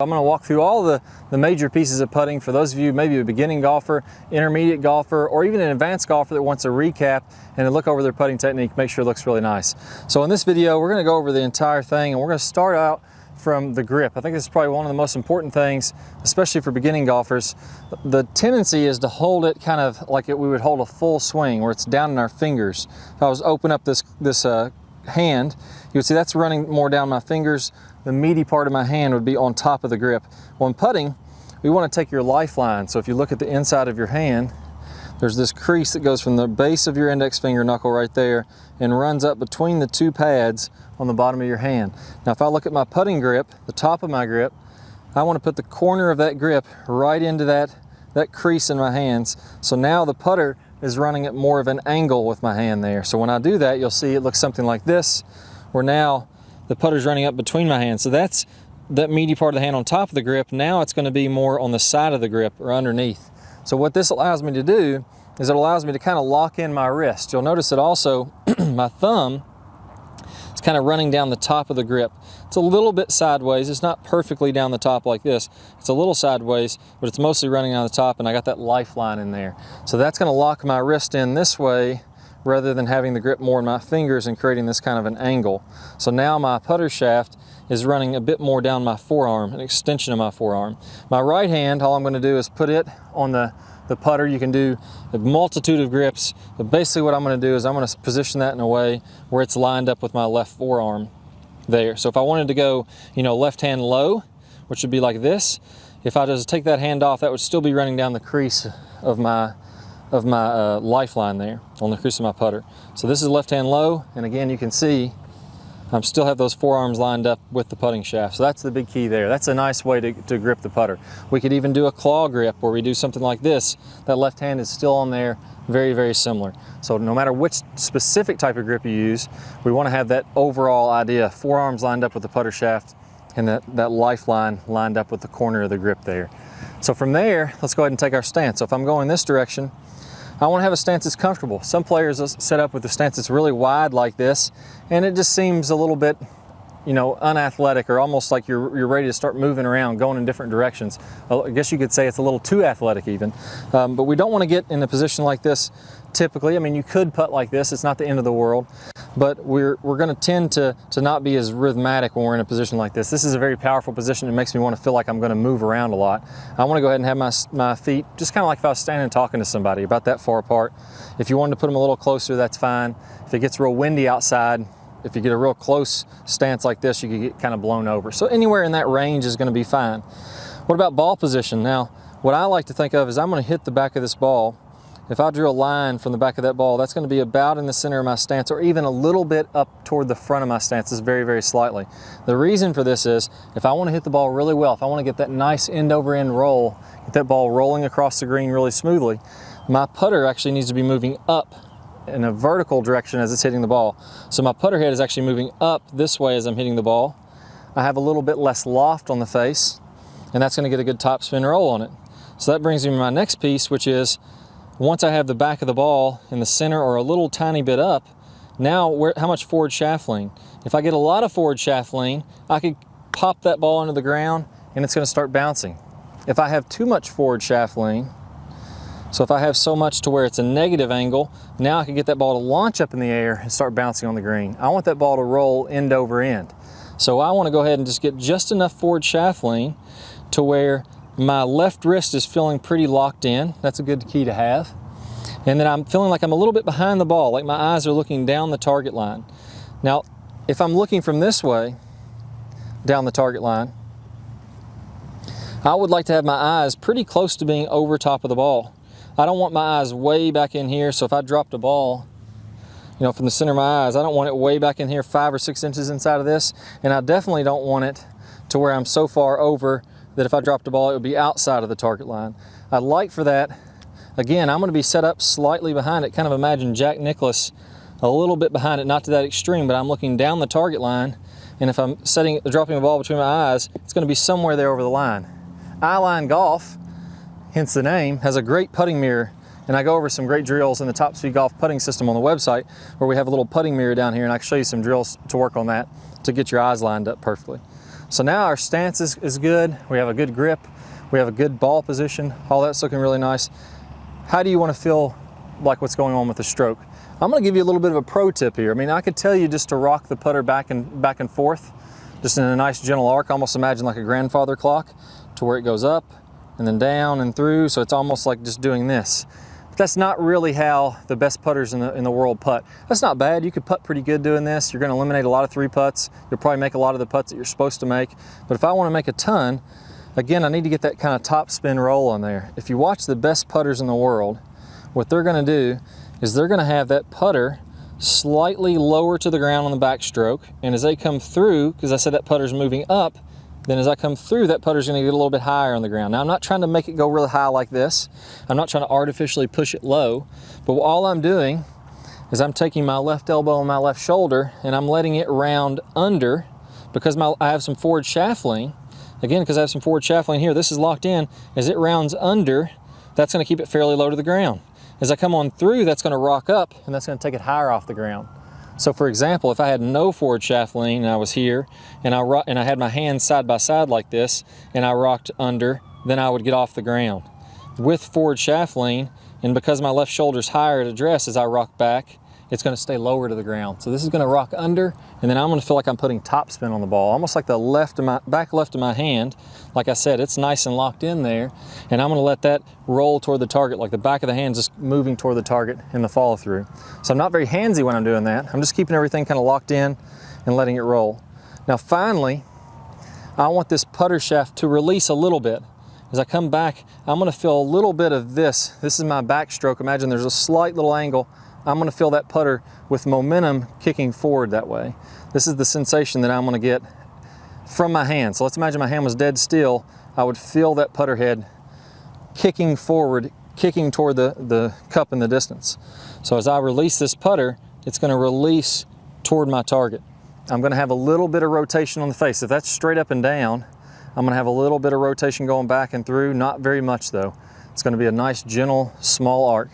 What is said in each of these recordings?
I'm going to walk through all the major pieces of putting for those of you maybe a beginning golfer, intermediate golfer, or even an advanced golfer that wants a recap and to look over their putting technique, make sure it looks really nice. So in this video, we're going to go over the entire thing, and we're going to start out from the grip. I think this is probably one of the most important things, especially for beginning golfers. The tendency is to hold it kind of like we would hold a full swing, where it's down in our fingers. If I was to open up this hand, you would see that's running more down my fingers. The meaty part of my hand would be on top of the grip. Well, in putting, we want to take your lifeline. So if you look at the inside of your hand, there's this crease that goes from the base of your index finger knuckle right there and runs up between the two pads on the bottom of your hand. Now, if I look at my putting grip, the top of my grip, I want to put the corner of that grip right into that crease in my hands. So now the putter is running at more of an angle with my hand there. So when I do that, you'll see it looks something like this, where now the putter's running up between my hands. So that's that meaty part of the hand on top of the grip. Now it's going to be more on the side of the grip or underneath. So what this allows me to do is it allows me to kind of lock in my wrist. You'll notice that also my thumb is kind of running down the top of the grip. It's a little bit sideways. It's not perfectly down the top like this. It's a little sideways, but it's mostly running down the top, and I got that lifeline in there. So that's going to lock my wrist in this way, rather than having the grip more in my fingers and creating this kind of an angle. So now my putter shaft is running a bit more down my forearm, an extension of my forearm. My right hand, all I'm going to do is put it on the putter. You can do a multitude of grips, but basically what I'm going to do is I'm going to position that in a way where it's lined up with my left forearm there. So if I wanted to go, left hand low, which would be like this, if I just take that hand off, that would still be running down the crease of my lifeline there on the crease of my putter. So this is left hand low, and again you can see I still have those forearms lined up with the putting shaft. So that's the big key there. That's a nice way to grip the putter. We could even do a claw grip where we do something like this. That left hand is still on there, very, very similar. So no matter which specific type of grip you use, we want to have that overall idea, forearms lined up with the putter shaft and that lifeline lined up with the corner of the grip there. So from there, let's go ahead and take our stance. So if I'm going this direction, I want to have a stance that's comfortable. Some players set up with a stance that's really wide like this, and it just seems a little bit, unathletic, or almost like you're ready to start moving around, going in different directions. I guess you could say it's a little too athletic even. But we don't want to get in a position like this typically. I mean, you could putt like this. It's not the end of the world. But we're going to tend to not be as rhythmic when we're in a position like this. This is a very powerful position. It makes me want to feel like I'm going to move around a lot. I want to go ahead and have my feet just kind of like if I was standing and talking to somebody, about that far apart. If you wanted to put them a little closer, that's fine. If it gets real windy outside, if you get a real close stance like this, you could get kind of blown over. So anywhere in that range is going to be fine. What about ball position? Now, what I like to think of is I'm going to hit the back of this ball. If I drew a line from the back of that ball, that's going to be about in the center of my stance, or even a little bit up toward the front of my stance, is very, very slightly. The reason for this is if I want to hit the ball really well, if I want to get that nice end over end roll, get that ball rolling across the green really smoothly, my putter actually needs to be moving up in a vertical direction as it's hitting the ball. So my putter head is actually moving up this way as I'm hitting the ball. I have a little bit less loft on the face, and that's going to get a good topspin roll on it. So that brings me to my next piece, which is once I have the back of the ball in the center or a little tiny bit up, now how much forward shaft lean? If I get a lot of forward shaft lean, I could pop that ball into the ground and it's going to start bouncing. If I have too much forward shaft lean, so if I have so much to where it's a negative angle, now I can get that ball to launch up in the air and start bouncing on the green. I want that ball to roll end over end. So I want to go ahead and just get just enough forward shaft lean to where my left wrist is feeling pretty locked in. That's a good key to have. And then I'm feeling like I'm a little bit behind the ball, like my eyes are looking down the target line. Now, if I'm looking from this way, down the target line, I would like to have my eyes pretty close to being over top of the ball. I don't want my eyes way back in here, so if I dropped a ball, from the center of my eyes, I don't want it way back in here 5 or 6 inches inside of this, and I definitely don't want it to where I'm so far over that if I dropped a ball, it would be outside of the target line. I'd like for that, again, I'm going to be set up slightly behind it. Kind of imagine Jack Nicklaus a little bit behind it, not to that extreme, but I'm looking down the target line, and if I'm dropping a ball between my eyes, it's going to be somewhere there over the line. Eyeline Golf, hence the name, has a great putting mirror, and I go over some great drills in the Top Speed Golf putting system on the website, where we have a little putting mirror down here, and I can show you some drills to work on that to get your eyes lined up perfectly. So now our stance is good. We have a good grip. We have a good ball position. All that's looking really nice. How do you want to feel like what's going on with the stroke? I'm going to give you a little bit of a pro tip here. I mean, I could tell you just to rock the putter back and forth, just in a nice gentle arc, almost imagine like a grandfather clock, to where it goes up and then down and through. So it's almost like just doing this. But that's not really how the best putters in the world putt. That's not bad. You could putt pretty good doing this. You're going to eliminate a lot of 3 putts. You'll probably make a lot of the putts that you're supposed to make. But if I want to make a ton, again, I need to get that kind of top spin roll on there. If you watch the best putters in the world, what they're going to do is they're going to have that putter slightly lower to the ground on the backstroke, and as they come through, because I said that putter's moving up, then as I come through, that putter's going to get a little bit higher on the ground. Now, I'm not trying to make it go really high like this. I'm not trying to artificially push it low, but all I'm doing is I'm taking my left elbow and my left shoulder, and I'm letting it round under, because I have some forward shaft lean. Again, because I have some forward shaft lean here, this is locked in. As it rounds under, that's going to keep it fairly low to the ground. As I come on through, that's going to rock up, and that's going to take it higher off the ground. So for example, if I had no forward shaft lean and I was here, and I had my hands side by side like this, and I rocked under, then I would get off the ground. With forward shaft lean, and because my left shoulder's higher at address as I rock back, it's going to stay lower to the ground. So this is going to rock under, and then I'm going to feel like I'm putting top spin on the ball, almost like the back left of my hand. Like I said, it's nice and locked in there, and I'm going to let that roll toward the target, like the back of the hand just moving toward the target in the follow through. So I'm not very handsy when I'm doing that. I'm just keeping everything kind of locked in and letting it roll. Now finally, I want this putter shaft to release a little bit. As I come back, I'm going to feel a little bit of this. This is my backstroke. Imagine there's a slight little angle. I'm going to feel that putter with momentum kicking forward that way. This is the sensation that I'm going to get from my hand. So let's imagine my hand was dead still. I would feel that putter head kicking forward, kicking toward the cup in the distance. So as I release this putter, it's going to release toward my target. I'm going to have a little bit of rotation on the face. If that's straight up and down, I'm going to have a little bit of rotation going back and through, not very much though. It's going to be a nice, gentle, small arc.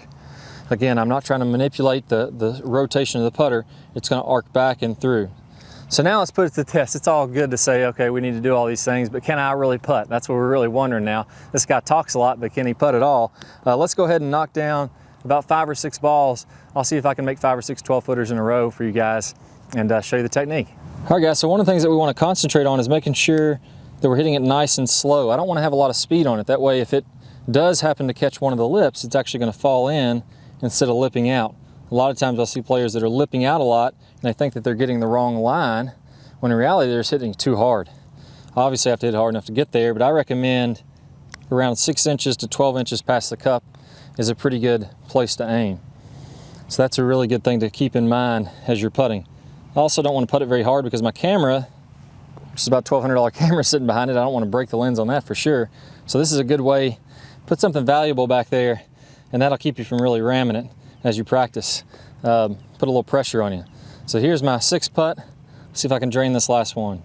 Again, I'm not trying to manipulate the rotation of the putter. It's going to arc back and through. So now let's put it to the test. It's all good to say, okay, we need to do all these things, but can I really putt? That's what we're really wondering now. This guy talks a lot, but can he putt at all? Let's go ahead and knock down about 5 or 6 balls. I'll see if I can make 5 or 6 12-footers in a row for you guys and show you the technique. All right, guys, so one of the things that we want to concentrate on is making sure that we're hitting it nice and slow. I don't want to have a lot of speed on it. That way, if it does happen to catch one of the lips, it's actually going to fall in instead of lipping out. A lot of times I'll see players that are lipping out a lot and they think that they're getting the wrong line, when in reality they're just hitting too hard. Obviously I have to hit hard enough to get there, but I recommend around 6 inches to 12 inches past the cup is a pretty good place to aim. So that's a really good thing to keep in mind as you're putting. I also don't want to putt it very hard because my camera, which is about a $1,200 camera sitting behind it, I don't want to break the lens on that for sure. So this is a good way, put something valuable back there, and that'll keep you from really ramming it as you practice. Put a little pressure on you. So here's my 6th putt. See if I can drain this last one.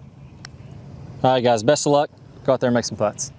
All right, guys, best of luck. Go out there and make some putts.